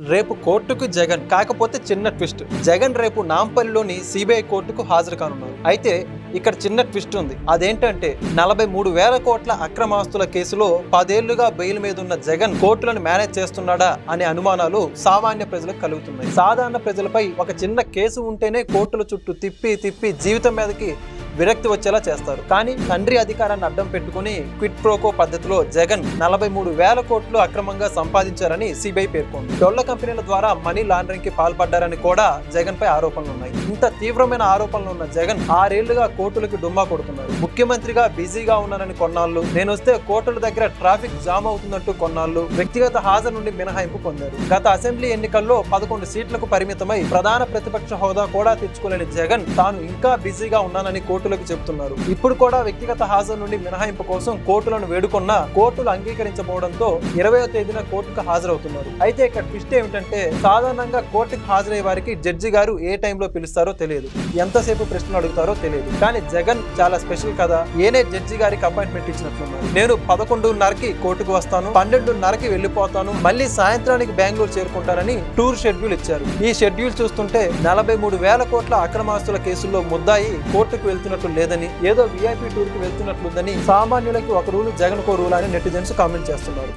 రేపు కోర్టుకు జగన్ కాకపోతే చిన్న ట్విస్ట్. జగన్ రేపు నాంపల్లిలోని సిబిఐ కోర్టుకు హాజరు కానున్నారు. అయితే ఇక్కడ చిన్న ట్విస్ట్ ఉంది. అదేంటంటే 43,000 కోట్ల అక్రమాస్తుల కేసులో 10 ఏళ్లుగా బెయిల్ మీద ఉన్న జగన్ కోర్టులను మేనేజ్ చేస్తున్నాడా అనే అనుమానాలు సామాన్య ప్రజలకు కలుగుతున్నాయి. సాధారణ ప్రజలపై ఒక చిన్న కేసు ఉంటేనే కోర్టుల చుట్టూ తిప్పి జీవితం మీదకి విరక్తి వచ్చేలా చేస్తారు. కానీ తండ్రి అధికారాన్ని అడ్డం పెట్టుకుని క్విట్ ప్రోకో పద్ధతిలో జగన్ 43,000 కోట్లు అక్రమంగా సంపాదించారని సిబిఐ పేర్కొంది. డొల్ల కంపెనీల ద్వారా మనీ లాండరింగ్ కి పాల్పడ్డారని కూడా జగన్ పై ఆరోపణలు ఉన్నాయి. ఇంత తీవ్రమైన ఆరోపణలు ఉన్న జగన్ 6 ఏళ్లుగా కోర్టులకు డుమ్మా కొడుతున్నారు. ముఖ్యమంత్రిగా బిజీగా ఉన్నానని కొన్నాళ్ళు, నేను వస్తే కోర్టుల దగ్గర ట్రాఫిక్ జామ్ అవుతుందంటూ కొన్నాళ్ళు వ్యక్తిగత హాజరు నుండి మినహాయింపు పొందారు. గత అసెంబ్లీ ఎన్నికల్లో 11 సీట్లకు పరిమితమై ప్రధాన ప్రతిపక్ష హోదా కూడా తెచ్చుకోలేని జగన్ తాను ఇంకా బిజీగా ఉన్నానని కోర్టులకు చెబుతున్నారు. ఇప్పుడు కూడా వ్యక్తిగత హాజరు నుండి మినహాయింపు కోసం కోర్టులను వేడుకున్నా కోర్టులు అంగీకరించబోవడంతో 20వ తేదీన కోర్టుకు హాజరవుతున్నారు. అయితే ఇక్కడ ట్విస్ట్ ఏమిటంటే సాధారణంగా కోర్టుకు హాజరయ్యే వారికి జడ్జి గారు ఏ టైంలో పిలుస్తారో తెలియదు, ఎంతసేపు ప్రశ్నలు అడుగుతారో తెలియదు. కానీ జగన్ చాలా స్పెషల్ కదా, ఏనే జడ్జి గారికి అపాయింట్మెంట్ ఇచ్చినట్లున్నారు. నేను 11:30కి కోర్టుకు వస్తాను, 12:30కి వెళ్ళిపోతాను, మళ్ళీ సాయంత్రానికి బెంగళూరు చేరుకుంటానని టూర్ షెడ్యూల్ ఇచ్చారు. ఈ షెడ్యూల్ చూస్తుంటే 43,000 కోట్ల అక్రమాస్తుల కేసుల్లో ముద్దాయి కోర్టుకు వెళ్తున్నట్లు లేదని, ఏదో విఐపి టూర్ కి వెళ్తున్నట్లుందని, సామాన్యులకి ఒక రూలు జగన్ కో రూల్ అని నెటిజన్స్ కామెంట్ చేస్తున్నారు.